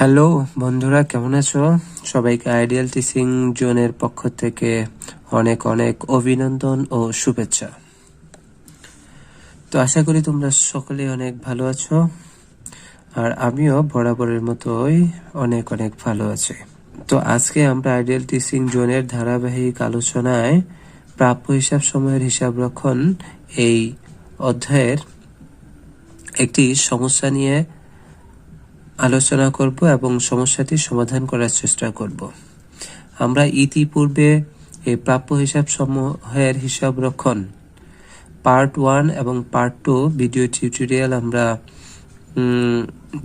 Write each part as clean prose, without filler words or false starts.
Hello বন্ধুরা, কেমন আছো? সবাইকে আইডিয়াল টিচিং জোনের পক্ষ থেকে অনেক অনেক অভিনন্দন ও শুভেচ্ছা। তো আশা করি তোমরা সকলে অনেক ভালো আছো, আর আমিও বরাবরের মতোই অনেক অনেক ভালো আছি। তো আজকে আমরা আইডিয়াল টিচিং জোনের ধারাবাহিক আলোচনায় প্রাপ্য হিসাব সময়ের হিসাব রক্ষণ এই অধ্যায়ের একটি সমস্যা নিয়ে আলোচনা করব এবং সমস্যাটি সমাধান করার চেষ্টা করব। আমরা ইতিপূর্বে এই প্রাপ্য হিসাব সমূহের হিসাব রক্ষণ পার্ট 1 এবং পার্ট 2 ভিডিও টিউটোরিয়াল আমরা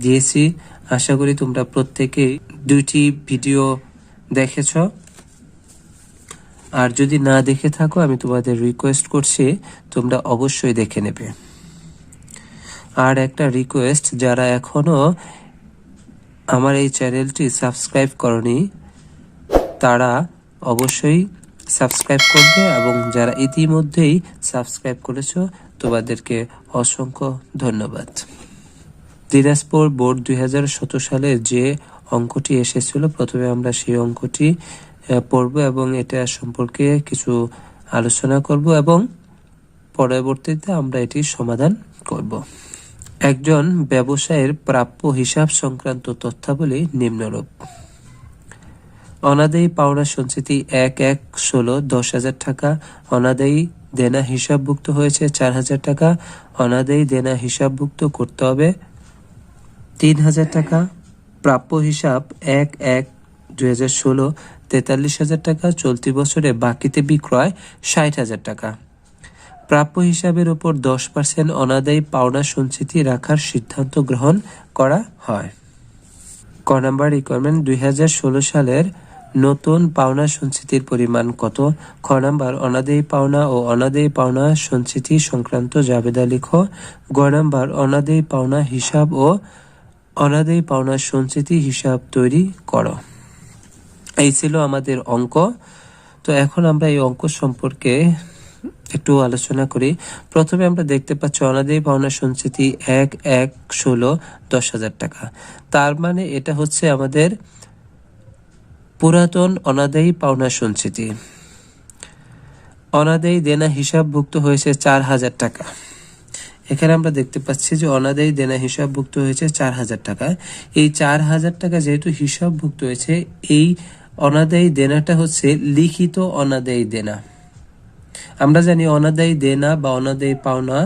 দিয়েছি। আশা করি তোমরা প্রত্যেকেই দুইটি ভিডিও দেখেছ, আর যদি না দেখে থাকো আমি তোমাদের রিকোয়েস্ট করছি তোমরা অবশ্যই দেখে নেবে। আর একটা রিকোয়েস্ট, যারা এখনো আমার এই চ্যানেলটি সাবস্ক্রাইব করনি তারা অবশ্যই সাবস্ক্রাইব করবে, এবং যারা ইতিমধ্যেই সাবস্ক্রাইব করেছো তোমাদেরকে অসংখ্য ধন্যবাদ। দিনাজপুর বোর্ড 2017 সালে যে অঙ্কটি এসেছিল, প্রথমে আমরা সেই অঙ্কটি পড়ব এবং এটা সম্পর্কে কিছু আলোচনা করব এবং পরবর্তীতে আমরা এটি সমাধান করব। একজন ব্যবসায়ীর প্রাপ্য হিসাব সংক্রান্ত তথ্যাবলী নিম্নরূপ: অনাদায়ী পাওনা সঞ্চিতি 1/1/16 10,000 টাকা, অনাদায়ী দেনা হিসাবভুক্ত হয়েছে 4,000 টাকা, অনাদায়ী দেনা হিসাবভুক্ত করতে হবে 3,000 টাকা, প্রাপ্য হিসাব 1/1/2016 43,000 টাকা, চলতি বছরে বাকিতে বিক্রয় 60,000 টাকা। প্রাপ্য হিসাবের উপর 10% অনাদায়ী পাওনা সঞ্চিতি রাখার সিদ্ধান্ত গ্রহণ করা হয়। ক নাম্বার রিকোয়ারমেন্ট: 2016 সালের নতুন পাওনা সঞ্চিতির পরিমাণ কত? খ নাম্বার অনাদায়ী পাওনা ও অনাদায়ী পাওনা সঞ্চিতি সংক্রান্ত জাবেদা লিখো। গ নাম্বার অনাদায়ী পাওনা হিসাব ও অনাদায়ী পাওনা সঞ্চিতি হিসাব তৈরি করো। এই ছিল আমাদের অঙ্ক। তো এখন আমরা এই অঙ্ক সম্পর্কে একটু আলোচনা করি। প্রথমে আমরা দেখতে পাচ্ছি অনাদায়ী পাওনা সঞ্চিতি 1/1/16 10,000 টাকা। তার মানে এটা হচ্ছে আমাদের পুরাতন অনাদায়ী পাওনা সঞ্চিতি। অনাদায়ী দেনা হিসাবভুক্ত হয়েছে 4,000 টাকা। এখানে আমরা দেখতে পাচ্ছি যে অনাদায়ী দেনা হিসাবভুক্ত হয়েছে 4,000 টাকা। এই 4,000 টাকা যেহেতু হিসাবভুক্ত হয়েছে, এই অনাদায়ী দেনাটা হচ্ছে লিখিত অনাদায়ী দেনা। আমরা জানি অনাদায়ী দেনা বা অনাদায়ী পাওনা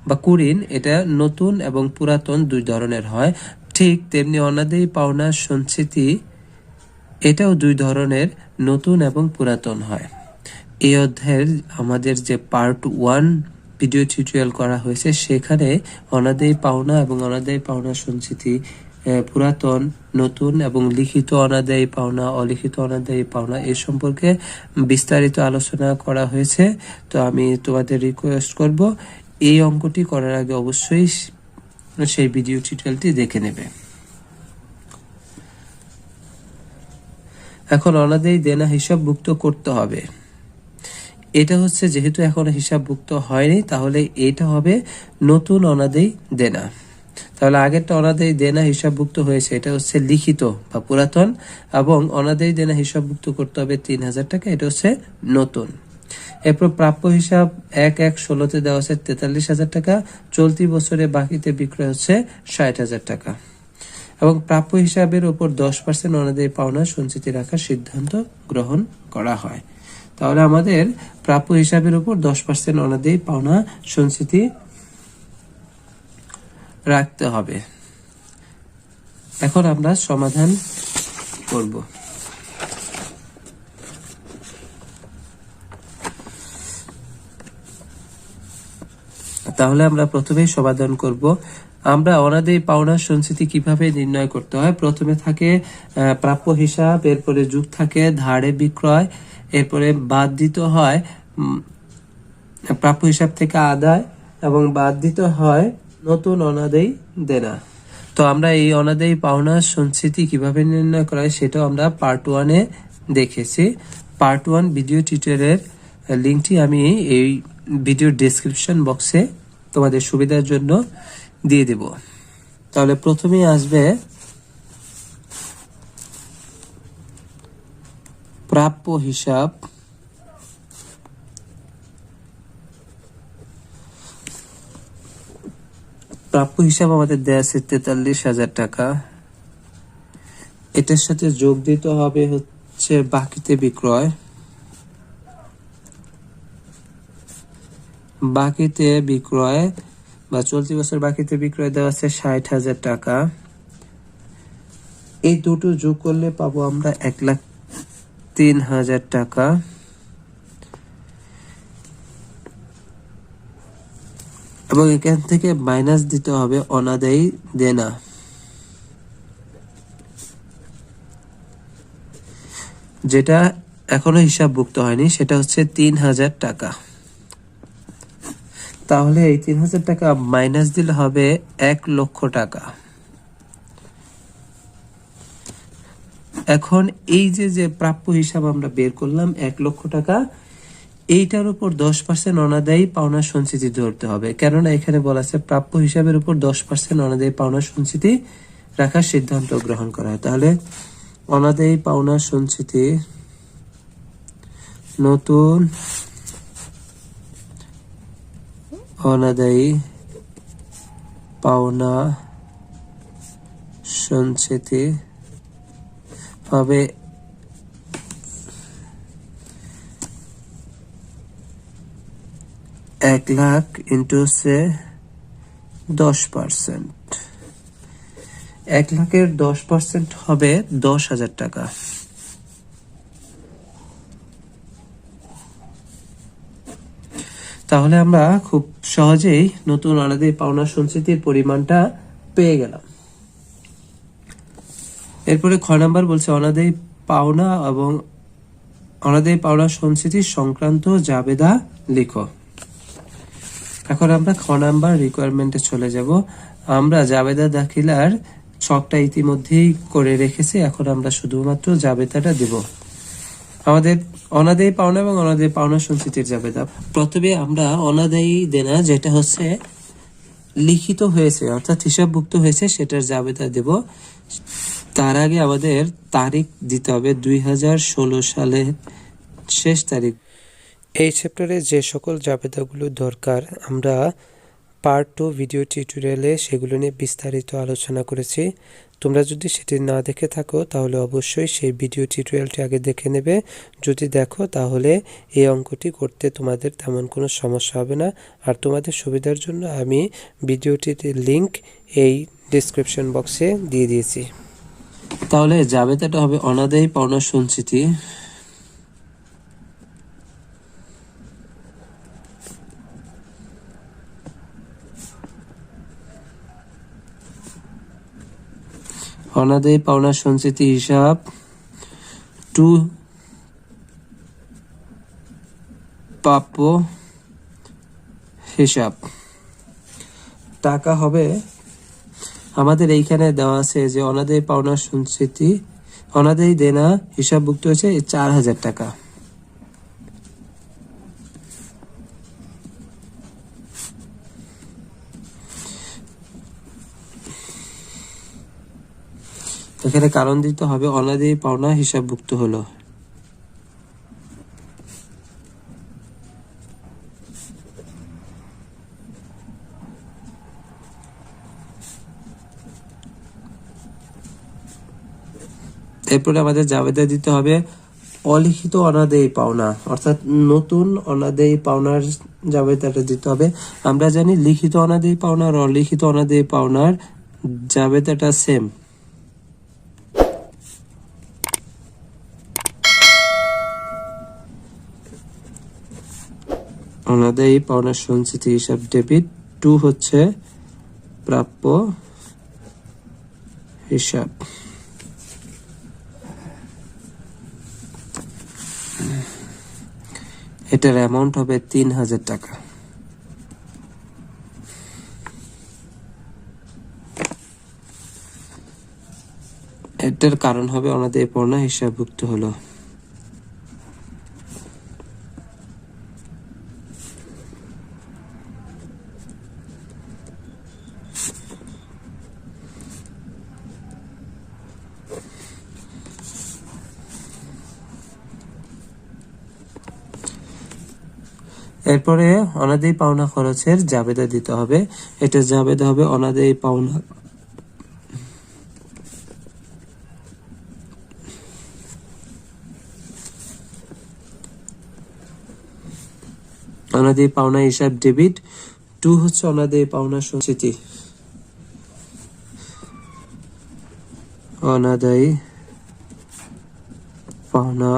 বা কুঋণ এটা নতুন এবং পুরাতন দুই ধরনের হয়। ঠিক তেমনি অনাদায়ী পাওনা সঞ্চিতি এটাও দুই ধরনের, নতুন এবং পুরাতন হয়। এই অধ্যায়ের আমাদের যে পার্ট 1 ভিডিও টিউটোরিয়াল করা হয়েছে, সেখানে অনাদায়ী পাওনা এবং অনাদায়ী পাওনা সঞ্চিতি পুরাতন, নতুন এবং লিখিত অনাদায়ী পাওনা, অলিখিত অনাদায়ী পাওনা এ সম্পর্কে বিস্তারিত আলোচনা করা হয়েছে। তো আমি তোমাদের রিকোয়েস্ট করব এই অঙ্কটি করার আগে অবশ্যই সেই ভিডিও টিউটোরিয়ালটি দেখে নেবে। এখন অনাদায়ী দেনা হিসাবভুক্ত করতে হবে। এটা হচ্ছে যেহেতু এখনো হিসাবভুক্ত হয়নি, তাহলে এটা হবে নতুন অনাদায়ী দেনা। তাহলে আগেরটা অনাদায়ী দেনা হিসাবভুক্ত হয়েছে, এটা হচ্ছে লিখিত বা পুরাতন, এবং অনাদায়ী দেনা হিসাবভুক্ত করতে হবে 3,000 টাকা, এটা হচ্ছে নতুন। এরপর প্রাপ্য হিসাব 1/1/16 দেওয়া হচ্ছে 43,000 টাকা, চলতি বছরে বাকিতে বিক্রয় হচ্ছে 60,000 টাকা, এবং প্রাপ্য হিসাবের উপর 10% অনাদায়ী পাওনা সঞ্চিতি রাখার সিদ্ধান্ত গ্রহণ করা হয়। তাহলে আমাদের প্রাপ্য হিসাবের উপর 10% অনাদায়ী পাওনা সঞ্চিতি রাখতে হবে। এখন আমরা সমাধান করব। তাহলে আমরা প্রথমেই সমাধান করব। আমরা অনাদায়ী পাওনা সঞ্চিতি কিভাবে নির্ণয় করতে হয়? প্রথমে থাকে প্রাপ্য হিসাব, এরপরে যুগ থাকে ধারে বিক্রয়, এরপরে বাদ দিতে হয় প্রাপ্য হিসাব থেকে আদায়, এবং বাদ দিতে হয় নতুন অনাদায়ী দেনা। তো আমরা এই অনাদায়ী পাওনা সঞ্চিতি কিভাবে নির্ণয় করা হয় সেটাও আমরা পার্ট 1-এ দেখেছি। পার্ট 1 ভিডিও টিউটোরিয়ালের লিঙ্কটি আমি এই ভিডিও ডেসক্রিপশন বক্সে তোমাদের সুবিধার জন্য দিয়ে দেব। তাহলে প্রথমেই আসবে প্রাপ্য হিসাব আমাদের দেয়া আছে 43,000 টাকা। এটার সাথে যোগ দিতে হবে হচ্ছে বাকিতে বিক্রয় বা চলতি বছর বাকিতে বিক্রয় দেওয়া আছে 60,000 টাকা। এই দুটো যোগ করলে পাবো আমরা 1,03,000 টাকা। এবং এখান থেকে মাইনাস দিতে হবে অনাদায়ী দেনা, যেটা এখনো হিসাবভুক্ত হয়নি, সেটা হচ্ছে 3,000 টাকা। তাহলে এই 3,000 টাকা মাইনাস দিলে হবে 1,00,000 টাকা। এখন এই যে প্রাপ্য হিসাব আমরা বের করলাম 1,00,000 টাকা, এইটার উপর 10% অনাদায়ী পাওনা সঞ্চিতি ধরতে হবে, কেননা এখানে বলা আছে প্রাপ্য হিসাবের উপর 10% অনাদায়ী পাওনা সঞ্চিতি রাখার সিদ্ধান্ত গ্রহণ করা হয়। তাহলে অনাদায়ী পাওনা সঞ্চিতি, নতুন অনাদায়ী পাওনা সঞ্চিতি হবে 1,00,000 ইন্টু 10%। 1,00,000-এর 10% হবে 10,000 টাকা। তাহলে আমরা খুব সহজেই নতুন অনাদায়ী পাওনা সঞ্চিতির পরিমাণটা পেয়ে গেলাম। এরপরে খ নাম্বার বলছে অনাদায়ী পাওনা এবং অনাদায়ী পাওনা সঞ্চিতি সংক্রান্ত জাবেদা লিখো। এখন আমরা খ নাম্বার রিকোয়ারমেন্টে চলে যাব। আমরা জাবেদা দাখিলার ছকটা ইতিমধ্যেই করে রেখেছি, এখন আমরা শুধুমাত্র জাবেদাটা দেব। আমাদের অনাদায়ী পাওনা এবং অনাদায়ী পাওনা সঞ্চিতির জাবেদা। প্রথমে আমরা অনাদায়ী দেনা, যেটা হচ্ছে লিখিত হয়েছে অর্থাৎ হিসাবভুক্ত হয়েছে, সেটার জাবেদা দেব। তার আগে আমাদের তারিখ দিতে হবে 2016 সালের শেষ তারিখ। এই চ্যাপ্টারে যে সকল জাবেদাগুলো দরকার আমরা পার্ট 2 ভিডিও টিউটোরিয়ালে সেগুলো নিয়ে বিস্তারিত আলোচনা করেছি। তোমরা যদি সেটি না দেখে থাকো তাহলে অবশ্যই সেই ভিডিও টিউটোরিয়ালটি আগে দেখে নেবে। যদি দেখো তাহলে এই অঙ্কটি করতে তোমাদের তেমন কোনো সমস্যা হবে না। আর তোমাদের সুবিধার জন্য আমি ভিডিওটির লিংক এই ডেসক্রিপশন বক্সে দিয়ে দিয়েছি। তাহলে জাবেদাটা হবে অনাদায়ী পাওনা সঞ্চিতি, অনাদায়ী পাওনা সঞ্চিতি হিসাব টু প্রাপ্য হিসাব। টাকা হবে আমাদের এইখানে দেওয়া আছে যে অনাদায়ী পাওনা সঞ্চিতি, অনাদায়ী দেনা হিসাবভুক্ত হয়েছে 4,000 টাকা। এখানে কারণ দিতে হবে অনাদায়ী পাওনা হিসাবভুক্ত হলো। এরপরে আমাদের জাবেদা দিতে হবে অলিখিত অনাদায়ী পাওনা, অর্থাৎ নতুন অনাদায়ী পাওনার জাবেদাটা দিতে হবে। আমরা জানি লিখিত অনাদায়ী পাওনা আর অলিখিত অনাদায়ী পাওনার জাবেদাটা সেম। অনাদায়ী পাওনা সঞ্চিতি হিসাব ডেবিট, 2 হচ্ছে প্রাপ্য হিসাব। এটার অ্যামাউন্ট হবে 3,000 টাকা। এটার কারণ হবে অনাদায়ী পাওনা হিসাবভুক্ত হলো। এরপরে অনাদায়ী পাওনা খরচের জাবেদা দিতে হবে। এটা জাবেদা হবে অনাদায়ী পাওনা অনাদায়ী পাওনা হিসাব ডেবিট। 2 হচ্ছে অনাদায়ী পাওনা সঞ্চিতি। অনাদায়ী পাওনা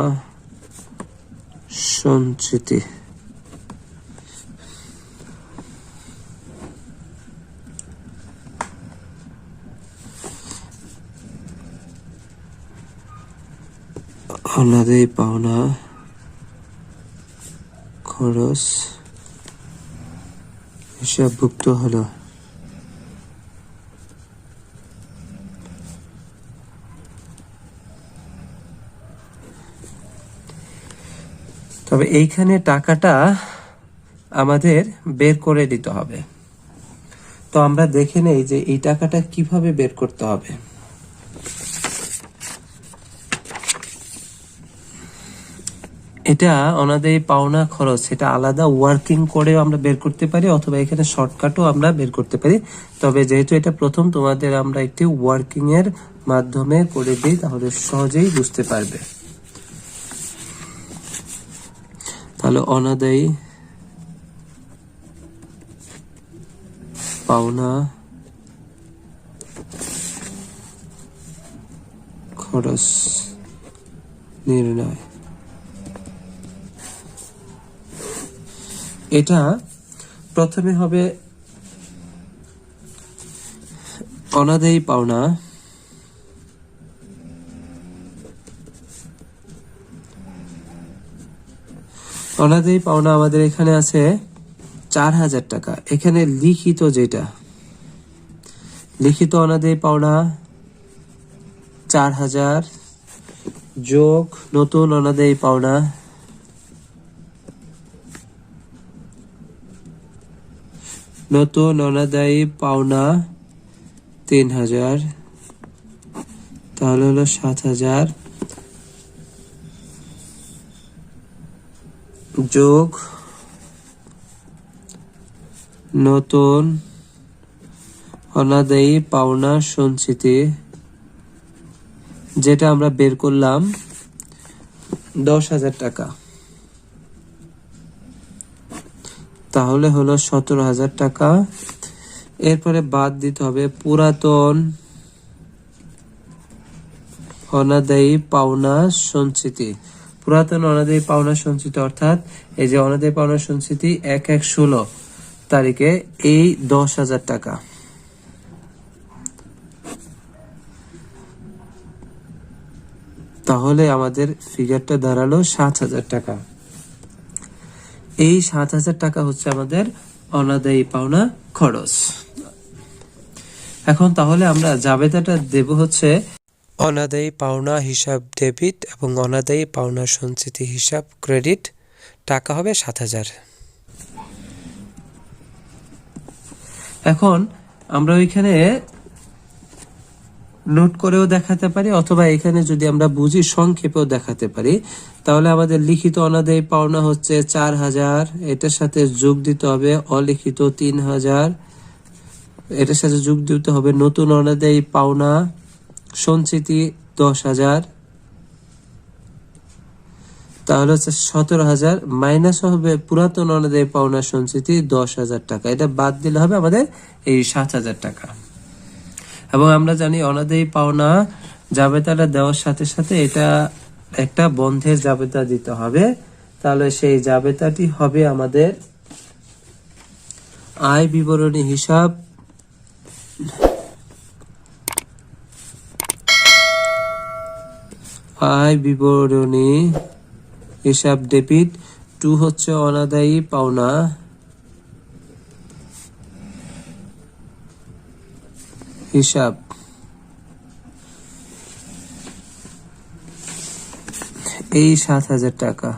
সঞ্চিতি। অনাদায়ী পাওনা খরচ হিসাবভুক্ত হলো। তবে এইখানে টাকাটা আমাদের বের করে দিতে হবে। তো আমরা দেখে নেই যে এই টাকাটা কিভাবে বের করতে হবে। এটা অনাদায়ী পাওনা খরচ, এটা আলাদা ওয়ার্কিং করেও আমরা বের করতে পারি, অথবা এখানে শর্টকাটও আমরা বের করতে পারি। তবে যেহেতু এটা প্রথম, তোমাদের আমরা একটি ওয়ার্কিং এর মাধ্যমে করে দিই, তাহলে সহজেই বুঝতে পারবে। তাহলে অনাদায়ী পাওনা খরচ নির্ণয়। এটা প্রথমে হবে অনাদায়ী পাওনা অনাদায়ী পাওনা আমাদের এখানে আছে 4000 টাকা। এখানে লিখিত যেটা লিখিত অনাদায়ী পাওনা 4000 যোগ নতুন অনাদায়ী পাওনা নতুন অনাদায়ী পাওনা 3000, তাহলে হলো 7000 যোগ নতুন অনাদায়ী পাওনা সঞ্চিতি, যেটা আমরা বের করলাম 10,000 টাকা, তাহলে হলো 17,000 টাকা। এরপরে বাদ দিতে হবে পুরাতন অনাদায়ী পাওনা সঞ্চিতি। পুরাতন অনাদায়ী পাওনা সঞ্চিতি অর্থাৎ এই যে অনাদায়ী পাওনা সঞ্চিতি 1/1/16 তারিখে এই 10,000 টাকা। তাহলে আমাদের ফিগারটা দাঁড়ালো 7,000 টাকা। এই 7,000 টাকা হচ্ছে আমাদের অনাদায়ী পাওনা খরচ। এখন তাহলে আমরা জাবেদাটা দেব হচ্ছে অনাদায়ী পাওনা হিসাব ডেবিট এবং অনাদায়ী পাওনা সঞ্চিতি হিসাব ক্রেডিট। টাকা হবে 7,000। এখন আমরা ওইখানে নোট করেও দেখাতে পারি, অথবা এখানে যদি আমরা বুঝি সংক্ষেপেও দেখাতে পারি। তাহলে আমাদের লিখিত অনাদায়ী পাওনা হচ্ছে 4,000, এটার সাথে যোগ দিতে হবে অলিখিত 3,000, এটার সাথে যোগ দিতে হবে নতুন অনাদায়ী পাওনা সঞ্চিতি 10,000, তাহলে হচ্ছে 17,000 মাইনাস হবে পুরাতন অনাদায়ী পাওনা সঞ্চিতি 10,000 টাকা। এটা বাদ দিলে হবে আমাদের এই 7,000 টাকা। এবং আমরা জানি অনাদায়ী পাওনা জাবেদাটা দেওয়ার সাথে সাথে এটা একটা বন্ধের জাবেদা দিতে হবে। তাহলে সেই জাবেদাটি হবে আমাদের আয় বিবরণী হিসাব আয় বিবরণী হিসাব ডেবিট। 2 হচ্ছে অনাদায়ী পাওনা হিসাব। এই 7,000 টাকা।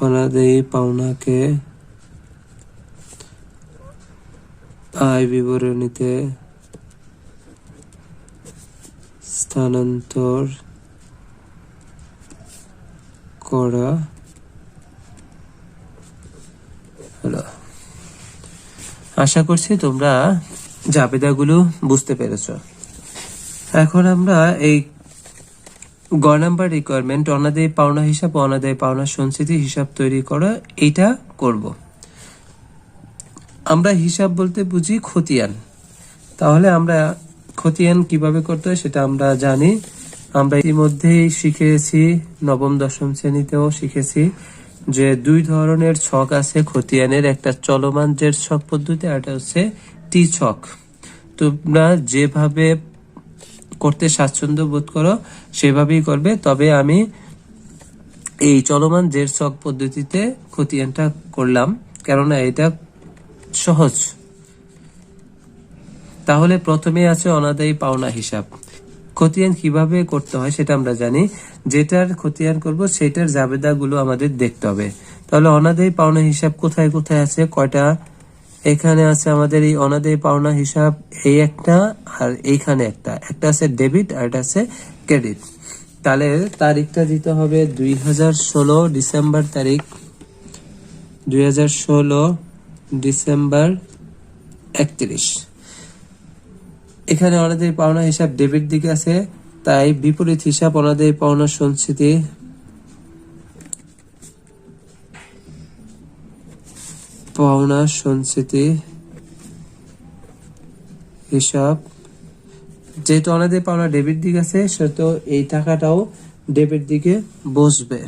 অনাদায়ী পাওনাকে আয় বিবরণীতে স্থানান্তর করা হলো। আশা করছি তোমরা জাবেদাগুলো বুঝতে পেরেছো। এখন আমরা এই গ নাম্বার রিকোয়ারমেন্ট অনাদায়ী পাওনা হিসাব ও অনাদায়ী পাওনা সঞ্চিতি হিসাব তৈরি করা, এইটা করব। আমরা হিসাব বলতে বুঝি খতিয়ান। তাহলে আমরা খতিয়ান কিভাবে করতে হয় সেটা আমরা জানি। আমরা ইতিমধ্যেই শিখেছি, নবম দশম শ্রেণীতেও শিখেছি যে দুই ধরনের ছক আছে খতিয়ানের, একটা চলমান জের ছক পদ্ধতি আর একটা হচ্ছে টি ছক। তোমরা যেভাবে করতে স্বাচ্ছন্দ্য বোধ করো সেভাবেই করবে, তবে আমি এই চলমান জের ছক পদ্ধতিতে খতিয়ানটা করলাম কেননা এটা সহজ। তাহলে প্রথমে আছে অনাদায়ী পাওনা হিসাব। খতিয়ান কিভাবে করতে হয় সেটা আমরা জানি। যেটার খতিয়ান করব সেটার জাবেদাগুলো আমাদের দেখতে হবে। তাহলে অনাদায়ী পাওনা হিসাব কোথায় কোথায় আছে, কয়টা? এখানে আছে আমাদের এই অনাদায়ী পাওনা হিসাব, এই একটা আর এইখানে একটা আছে ডেবিট আর একটা আছে ক্রেডিট। তাহলে তারিখটা দিতে হবে 2016 ডিসেম্বর তারিখ, 2016 ডিসেম্বর 31। এখানে অনাদায়ী পাওনা হিসাব ডেবিট দিকে আছে, তাই বিপরীত হিসাব অনাদায়ী পাওনা সঞ্চিতি হিসাব। যেহেতু অনাদায়ী পাওনা ডেবিট দিকে আছে সেহেতু এই টাকাটাও ডেবিট দিকে বসবে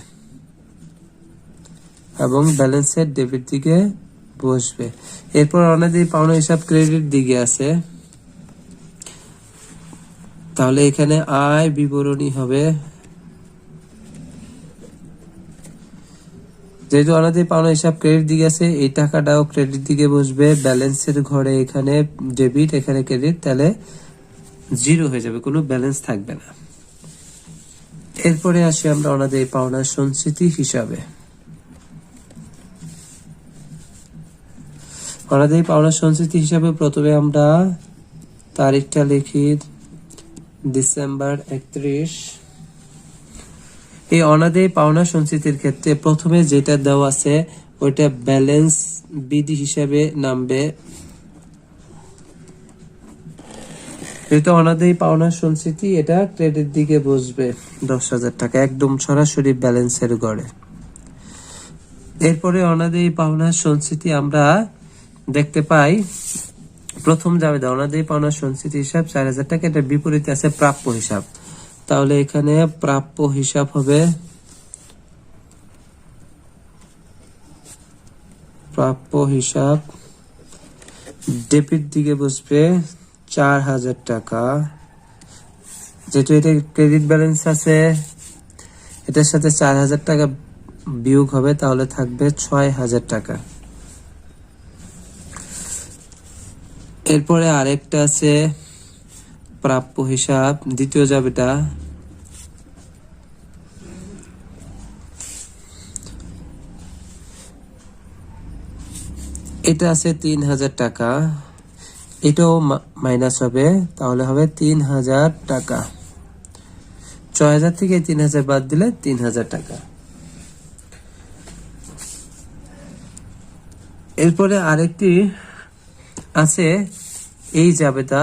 এবং ব্যালেন্সের ডেবিট দিকে বসবে। এরপর অনাদায়ী পাওনা হিসাব ক্রেডিট দিকে আছে, তাহলে এখানে আয় বিবরণী হবে। যেহেতু অনাদায়ী পাওনা হিসাব ক্রেডিট দিকে আছে, এই টাকাটাও ক্রেডিট দিকে বসবে। ব্যালেন্সের ঘরে এখানে ডেবিট এখানে ক্রেডিট, তাহলে জিরো হয়ে যাবে, কোনো ব্যালেন্স থাকবে না। এরপরে আসি আমরা অনাদায়ী পাওনা সঞ্চিতি হিসাবে। অনাদায়ী পাওনা সঞ্চিতি হিসাবে প্রথমে আমরা তারিখটা লিখি ডিসেম্বর 31। এই অনাদায়ী পাওনা সঞ্চিতির ক্ষেত্রে প্রথমে যেটা দেওয়া আছে ওইটা ব্যালেন্স বিধি হিসাবে নামবে। যেহেতু অনাদায়ী পাওনা সঞ্চিতি, এটা ক্রেডিট দিকে বসবে 10,000 টাকা, একদম সরাসরি ব্যালেন্সের ঘরে। এরপরে অনাদায়ী পাওনা সঞ্চিতি আমরা দেখতে পাই প্রথম জাবেদা অনাদায়ী পাওনা সঞ্চিতি হিসাব 4,000 টাকা, এটা বিপরীতে আছে প্রাপ্য হিসাব। তাহলে এখানে প্রাপ্য হিসাব হবে ডেবিট দিকে বসবে 4,000 টাকা। যেহেতু এটা ক্রেডিট ব্যালেন্স আছে, এটার সাথে 4,000 টাকা বিয়োগ হবে, তাহলে থাকবে 6,000 টাকা। এরপরে আরেকটা আছে প্রাপ্য হিসাব, দ্বিতীয় জাবেদা। এটা আছে 3,000 টাকা, এটাও মাইনাস হবে, তাহলে হবে 3,000 টাকা। 6,000 থেকে 3,000 বাদ দিলে 3,000 টাকা। এরপরে আরেকটি আছে এই জাবেদা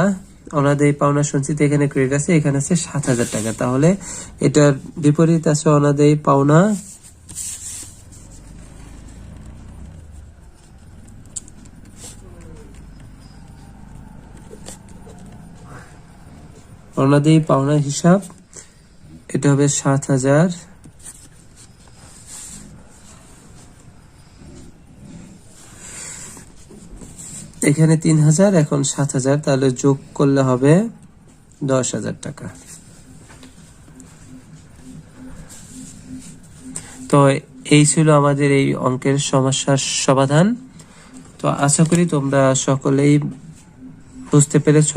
অনাদায়ী পাওনা সঞ্চিতি, এখানে ক্রেডিট আছে, এখানে আছে 7,000 টাকা। তাহলে এটার বিপরীত আছে অনাদায়ী পাওনা হিসাব, এটা হবে 7,000। এখানে 3,000, এখন 7,000, তাহলে যোগ করলে হবে 10,000 টাকা। তো এই ছিল আমাদের এই অঙ্কের সমস্যার সমাধান। তো আশা করি তোমরা সকলেই বুঝতে পেরেছ।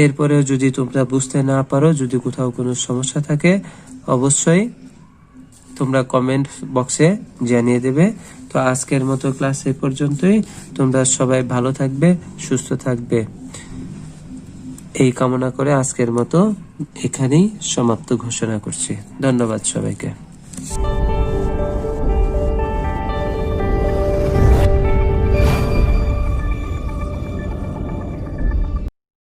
এরপরেও যদি তোমরা বুঝতে না পারো, যদি কোথাও কোনো সমস্যা থাকে, অবশ্যই তোমরা কমেন্ট বক্সে জানিয়ে দেবে। তো আজকের মতো ক্লাস এই পর্যন্তই। তোমরা সবাই ভালো থাকবে, সুস্থ থাকবে, এই কামনা করে আজকের মতো এখানেই সমাপ্ত ঘোষণা করছি। ধন্যবাদ সবাইকে।